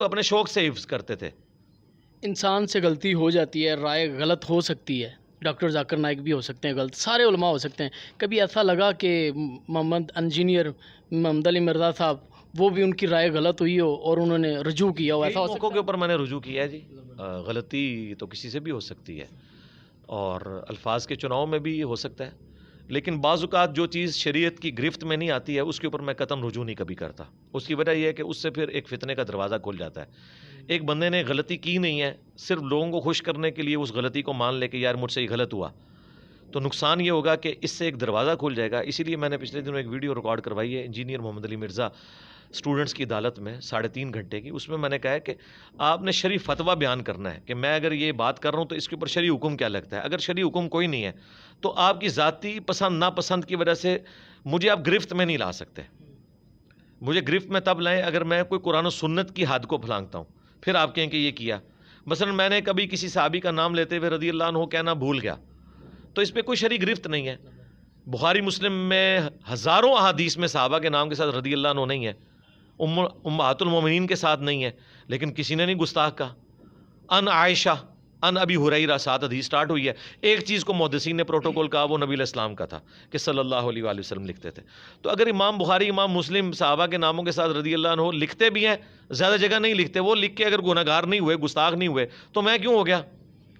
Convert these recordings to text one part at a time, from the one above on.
اپنے شوق سے حفظ کرتے تھے. انسان سے غلطی ہو جاتی ہے، رائے غلط ہو سکتی ہے. ڈاکٹر ذاکر نائک بھی ہو سکتے ہیں غلط، سارے علماء ہو سکتے ہیں. کبھی ایسا لگا کہ محمد انجینئر محمد علی مرزا صاحب وہ بھی ان کی رائے غلط ہوئی ہو اور انہوں نے رجوع کیا ہو، کئی ایسا ہو موقعوں سکتا کے اوپر میں نے رجوع کیا ہے جی. غلطی تو کسی سے بھی ہو سکتی ہے اور الفاظ کے چناؤ میں بھی ہو سکتا ہے، لیکن بعض اوقات جو چیز شریعت کی گرفت میں نہیں آتی ہے اس کے اوپر میں قطعاً رجوع نہیں کبھی کرتا. اس کی وجہ یہ ہے کہ اس سے پھر ایک فتنے کا دروازہ کھل جاتا ہے. ایک بندے نے غلطی کی نہیں ہے، صرف لوگوں کو خوش کرنے کے لیے اس غلطی کو مان لے کہ یار مجھ سے یہ غلط ہوا، تو نقصان یہ ہوگا کہ اس سے ایک دروازہ کھل جائے گا. اسی لیے میں نے پچھلے دنوں ایک ویڈیو ریکارڈ کروائی ہے انجینئر محمد علی مرزا اسٹوڈنٹس کی عدالت میں 3.5 گھنٹے کی. اس میں نے کہا ہے کہ آپ نے شرعی فتویٰ بیان کرنا ہے کہ میں اگر یہ بات کر رہا ہوں تو اس کے اوپر شرعی حکم کیا لگتا ہے. اگر شرعی حکم کوئی نہیں ہے تو آپ کی ذاتی پسند ناپسند کی وجہ سے مجھے آپ گرفت میں نہیں لا سکتے. مجھے گرفت میں تب لائیں اگر میں کوئی قرآن و سنت کی حد کو پھلانگتا ہوں، پھر آپ کہیں کہ یہ کیا. مثلا میں نے کبھی کسی صحابی کا نام لیتے ہوئے رضی اللہ عنہ کہنا بھول گیا تو اس پہ کوئی شرعی گرفت نہیں ہے. بخاری مسلم میں ہزاروں احادیث میں صحابہ کے نام کے ساتھ رضی اللہ عنہ نہیں ہے، امہات المومنین کے ساتھ نہیں ہے، لیکن کسی نے نہیں گستاخ کہا. ان عائشہ ان ابی ہریرہ 7 حدیث سٹارٹ ہوئی ہے. ایک چیز کو محدثین نے پروٹوکول کہا، وہ نبی علیہ السلام کا تھا کہ صلی اللہ علیہ وآلہ وسلم لکھتے تھے. تو اگر امام بخاری امام مسلم صحابہ کے ناموں کے ساتھ رضی اللہ عنہ لکھتے بھی ہیں، زیادہ جگہ نہیں لکھتے، وہ لکھ کے اگر گناہگار نہیں ہوئے، گستاخ نہیں ہوئے، تو میں کیوں ہو گیا؟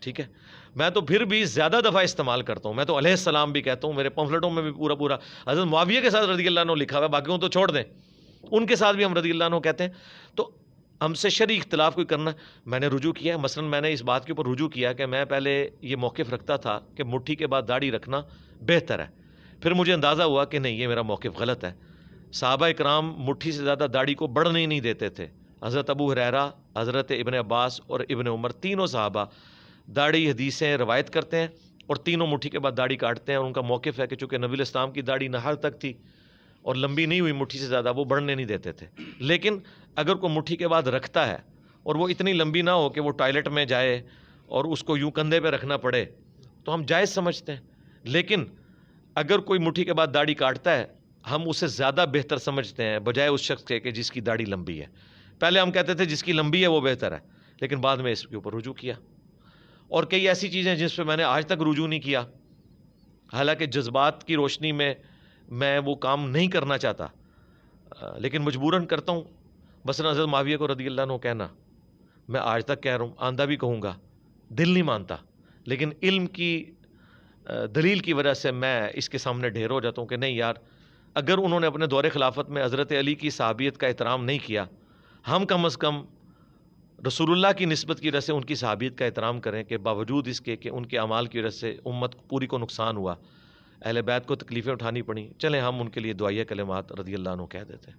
ٹھیک ہے، میں تو پھر بھی زیادہ دفعہ استعمال کرتا ہوں. میں تو علیہ السلام بھی کہتا ہوں، میرے پمفلٹوں میں بھی پورا حضرت معاویہ کے ساتھ رضی اللہ عنہ لکھا ہوا ہے، باقیوں تو چھوڑ دیں، ان کے ساتھ بھی ہم رضی اللہ عنہ کہتے ہیں. تو ہم سے شرعی اختلاف کوئی کرنا، میں نے رجوع کیا ہے. مثلا میں نے اس بات کے اوپر رجوع کیا کہ میں پہلے یہ موقف رکھتا تھا کہ مٹھی کے بعد داڑھی رکھنا بہتر ہے. پھر مجھے اندازہ ہوا کہ نہیں، یہ میرا موقف غلط ہے. صحابہ اکرام مٹھی سے زیادہ داڑھی کو بڑھنے نہیں دیتے تھے. حضرت ابو ہریرہ، حضرت ابن عباس اور ابن عمر، تینوں صحابہ داڑھی حدیثیں روایت کرتے ہیں اور تینوں مٹھی کے بعد داڑھی کاٹتے ہیں. اور ان کا موقف ہے کہ چونکہ نبی علیہ السلام کی داڑھی نہر تک تھی اور لمبی نہیں ہوئی مٹھی سے زیادہ، وہ بڑھنے نہیں دیتے تھے. لیکن اگر کوئی مٹھی کے بعد رکھتا ہے اور وہ اتنی لمبی نہ ہو کہ وہ ٹوائلٹ میں جائے اور اس کو یوں کندھے پہ رکھنا پڑے، تو ہم جائز سمجھتے ہیں. لیکن اگر کوئی مٹھی کے بعد داڑھی کاٹتا ہے، ہم اسے زیادہ بہتر سمجھتے ہیں بجائے اس شخص کے کہ جس کی داڑھی لمبی ہے. پہلے ہم کہتے تھے جس کی لمبی ہے وہ بہتر ہے، لیکن بعد میں اس کے اوپر رجوع کیا. اور کئی ایسی چیزیں جس پہ میں نے آج تک رجوع نہیں کیا، حالانکہ جذبات کی روشنی میں میں وہ کام نہیں کرنا چاہتا، لیکن مجبوراً کرتا ہوں. مثلا حضرت معاویہ کو رضی اللہ عنہ کہنا میں آج تک کہہ رہا ہوں، آندہ بھی کہوں گا، دل نہیں مانتا، لیکن علم کی دلیل کی وجہ سے میں اس کے سامنے ڈھیر ہو جاتا ہوں کہ نہیں یار، اگر انہوں نے اپنے دور خلافت میں حضرت علی کی صحابیت کا احترام نہیں کیا، ہم کم از کم رسول اللہ کی نسبت کی وجہ سے ان کی صحابیت کا احترام کریں کہ باوجود اس کے کہ ان کے اعمال کی وجہ سے امت پوری کو نقصان ہوا، اہل بیت کو تکلیفیں اٹھانی پڑیں، چلیں ہم ان کے لیے دعائیہ کلمات رضی اللہ عنہ کہہ دیتے ہیں.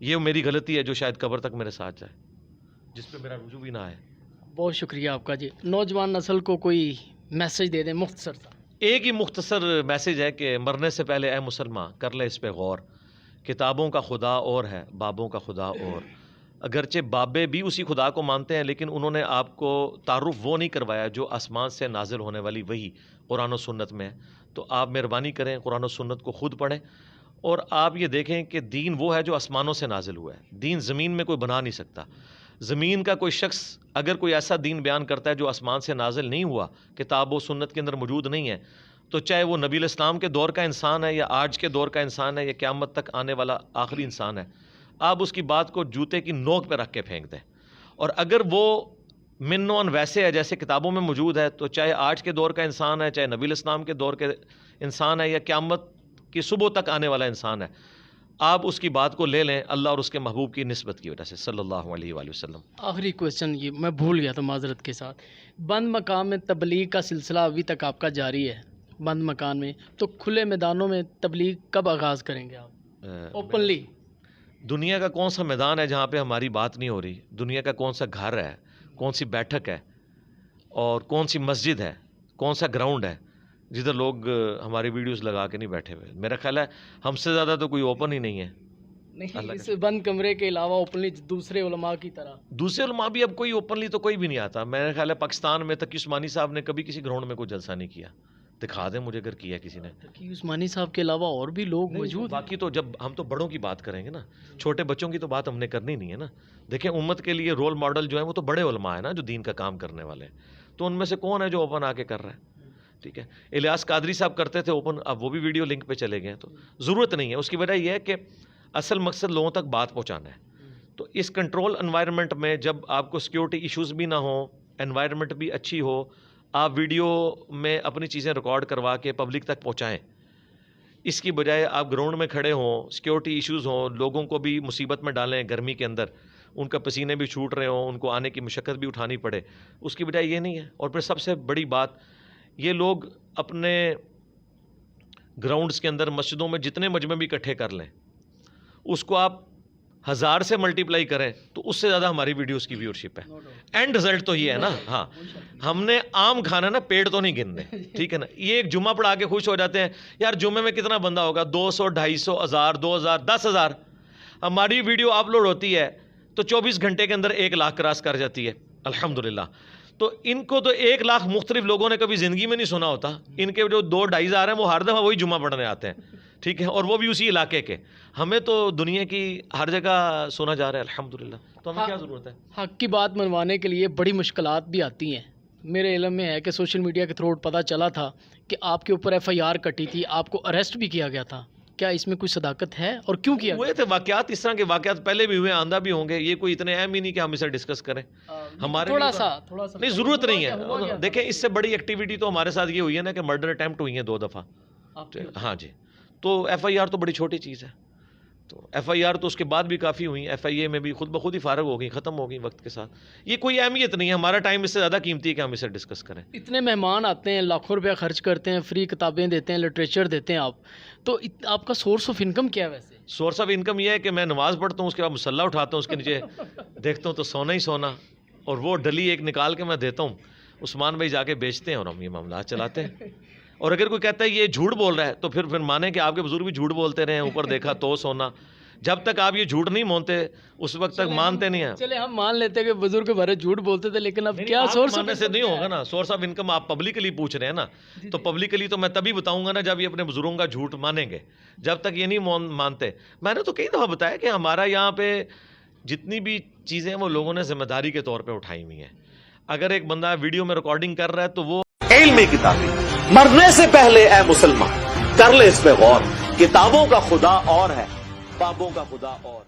یہ میری غلطی ہے جو شاید قبر تک میرے ساتھ جائے، جس پہ میرا رجوع بھی نہ آئے. بہت شکریہ آپ کا جی. نوجوان نسل کو کوئی میسج دے دیں مختصر سا. ایک ہی مختصر میسج ہے کہ مرنے سے پہلے اے مسلمان کر لے اس پہ غور، کتابوں کا خدا اور ہے، بابوں کا خدا اور. اگرچہ بابے بھی اسی خدا کو مانتے ہیں، لیکن انہوں نے آپ کو تعارف وہ نہیں کروایا جو آسمان سے نازل ہونے والی وہی قرآن و سنت میں ہے. تو آپ مہربانی کریں قرآن و سنت کو خود پڑھیں اور آپ یہ دیکھیں کہ دین وہ ہے جو آسمانوں سے نازل ہوا ہے. دین زمین میں کوئی بنا نہیں سکتا. زمین کا کوئی شخص اگر کوئی ایسا دین بیان کرتا ہے جو آسمان سے نازل نہیں ہوا، کتاب و سنت کے اندر موجود نہیں ہے، تو چاہے وہ نبی علیہ السلام کے دور کا انسان ہے یا آج کے دور کا انسان ہے یا قیامت تک آنے والا آخری انسان ہے، آپ اس کی بات کو جوتے کی نوک پہ رکھ کے پھینک دیں. اور اگر وہ من و ان ویسے ہے جیسے کتابوں میں موجود ہے، تو چاہے آج کے دور کا انسان ہے، چاہے نبی علیہ السلام کے دور کے انسان ہے یا قیامت کی صبح تک آنے والا انسان ہے، آپ اس کی بات کو لے لیں اللہ اور اس کے محبوب کی نسبت کی وجہ سے صلی اللہ علیہ وآلہ وسلم. آخری کویشچن یہ میں بھول گیا تھا معذرت کے ساتھ. بند مقام میں تبلیغ کا سلسلہ ابھی تک آپ کا جاری ہے بند مکان میں، تو کھلے میدانوں میں تبلیغ کب آغاز کریں گے آپ اوپنلی؟ دنیا کا کون سا میدان ہے جہاں پہ ہماری بات نہیں ہو رہی؟ دنیا کا کون سا گھر ہے، کون سی بیٹھک ہے اور کون سی مسجد ہے، کون سا گراؤنڈ ہے جدھر لوگ ہماری ویڈیوز لگا کے نہیں بیٹھے ہوئے؟ میرا خیال ہے ہم سے زیادہ تو کوئی اوپن ہی نہیں ہے. نہیں، اس بند کمرے کے علاوہ اوپنلی دوسرے علماء کی طرح دوسرے علماء بھی اب کوئی اوپنلی تو کوئی بھی نہیں آتا. میرا خیال ہے پاکستان میں تقی عثمانی صاحب نے کبھی کسی گراؤنڈ میں کوئی جلسہ نہیں کیا. دکھا دیں مجھے اگر کیا کسی نے. تقی عثمانی صاحب کے علاوہ اور بھی لوگ موجود ہیں. باقی تو جب ہم تو بڑوں کی بات کریں گے نا, چھوٹے بچوں کی تو بات ہم نے کرنی نہیں ہے نا. دیکھیں امت کے لیے رول ماڈل جو ہیں وہ تو بڑے علماء ہیں نا, جو دین کا کام کرنے والے ہیں. تو ان میں سے کون ہے جو اوپن آ کے کر رہا ہے؟ ٹھیک ہے, الیاس قادری صاحب کرتے تھے اوپن, اب وہ بھی ویڈیو لنک پہ چلے گئے ہیں. تو ضرورت نہیں ہے. اس کی وجہ یہ ہے کہ اصل مقصد لوگوں تک بات پہنچانا ہے. تو اس کنٹرول انوائرمنٹ میں جب آپ کو سیکیورٹی ایشوز بھی نہ ہوں, انوائرمنٹ بھی اچھی ہو, آپ ویڈیو میں اپنی چیزیں ریکارڈ کروا کے پبلک تک پہنچائیں. اس کی بجائے آپ گراؤنڈ میں کھڑے ہوں, سیکیورٹی ایشوز ہوں, لوگوں کو بھی مصیبت میں ڈالیں گرمی کے اندر, ان کا پسینے بھی چھوٹ رہے ہوں, ان کو آنے کی مشقت بھی اٹھانی پڑے. اس کی بجائے یہ نہیں ہے. اور پھر سب سے بڑی بات, یہ لوگ اپنے گراؤنڈز کے اندر مسجدوں میں جتنے مجمع بھی اکٹھے کر لیں, اس کو آپ 1000 سے ملٹیپلائی کریں تو اس سے زیادہ ہماری ویڈیوز کی ویورشپ ہے. اینڈ رزلٹ تو یہ ہے نا. ہاں, ہم نے عام کھانا نا, پیڑ تو نہیں گننے, ٹھیک ہے نا. یہ ایک جمعہ پڑھا کے خوش ہو جاتے ہیں, یار جمعے میں کتنا بندہ ہوگا, 200, 250, 1000, 2000, 10,000. ہماری ویڈیو اپلوڈ ہوتی ہے تو 24 گھنٹے کے اندر 1 لاکھ کراس کر جاتی ہے الحمدللہ. تو ان کو تو 1 لاکھ مختلف لوگوں نے کبھی زندگی میں نہیں سنا ہوتا. ان کے جو 2-2.5 ہزار ہیں وہ ہر دفعہ وہی جمعہ پڑھنے آتے ہیں, ٹھیک ہے, اور وہ بھی اسی علاقے کے. ہمیں تو دنیا کی ہر جگہ سنا جا رہا ہے الحمدللہ. تو ہمیں کیا ضرورت ہے؟ حق کی بات منوانے کے لیے بڑی مشکلات بھی آتی ہیں. میرے علم میں ہے کہ سوشل میڈیا کے تھرو پتہ چلا تھا کہ آپ کے اوپر FIR کٹی تھی, آپ کو اریسٹ بھی کیا گیا تھا. کیا اس میں کوئی صداقت ہے اور کیوں کیا؟ ہوئے تھے واقعات, اس طرح کے واقعات پہلے بھی ہوئے, آندہ بھی ہوں گے. یہ کوئی اتنے اہم ہی نہیں کہ ہم اسے ڈسکس کریں. ہمارے تھوڑا سا نہیں, ضرورت نہیں ہے. دیکھیں اس سے بڑی ایکٹیویٹی تو ہمارے ساتھ یہ ہوئی ہے نا کہ مرڈر اٹیمپٹ ہوئی ہیں 2 دفعہ. ہاں جی. تو FIR تو بڑی چھوٹی چیز ہے. تو FIR تو اس کے بعد بھی کافی ہوئی, FIA میں بھی خود بخود ہی فارغ ہو گئی, ختم ہو گئی وقت کے ساتھ. یہ کوئی اہمیت نہیں ہے. ہمارا ٹائم اس سے زیادہ قیمتی ہے کہ ہم اسے ڈسکس کریں. اتنے مہمان آتے ہیں, لاکھوں روپیہ خرچ کرتے ہیں, فری کتابیں دیتے ہیں, لٹریچر دیتے ہیں آپ, تو آپ کا سورس آف انکم کیا ہے ویسے؟ سورس آف انکم یہ ہے کہ میں نماز پڑھتا ہوں, اس کے بعد مصلی اٹھاتا ہوں, اس کے نیچے دیکھتا ہوں تو سونا ہی سونا, اور وہ ڈلی ایک نکال کے میں دیتا ہوں, عثمان بھائی جا کے بیچتے ہیں اور ہم یہ معاملات چلاتے ہیں. اور اگر کوئی کہتا ہے یہ جھوٹ بول رہا ہے تو پھر مانیں کہ آپ کے بزرگ بھی جھوٹ بولتے رہے ہیں, اوپر دیکھا تو سونا. جب تک آپ یہ جھوٹ نہیں مانتے اس وقت تک مانتے نہیں ہیں. چلے ہم مان لیتے ہیں کہ بزرگ بڑے جھوٹ بولتے تھے, لیکن اب کیا سورس ماننے سے نہیں ہوگا نا. سورس آف انکم آپ پبلکلی پوچھ رہے ہیں نا, تو پبلکلی تو میں تبھی بتاؤں گا نا جب یہ اپنے بزرگوں کا جھوٹ مانیں گے. جب تک یہ نہیں مانتے, میں نے تو کئی دفعہ بتایا کہ ہمارا یہاں پہ جتنی بھی چیزیں وہ لوگوں نے ذمہ داری کے طور پہ اٹھائی ہوئی ہیں. اگر ایک بندہ ویڈیو میں ریکارڈنگ کر رہا ہے تو وہ علمی کتابیں مرنے سے پہلے اے مسلمان کر لے اس پہ غور. کتابوں کا خدا اور ہے, بابوں کا خدا اور.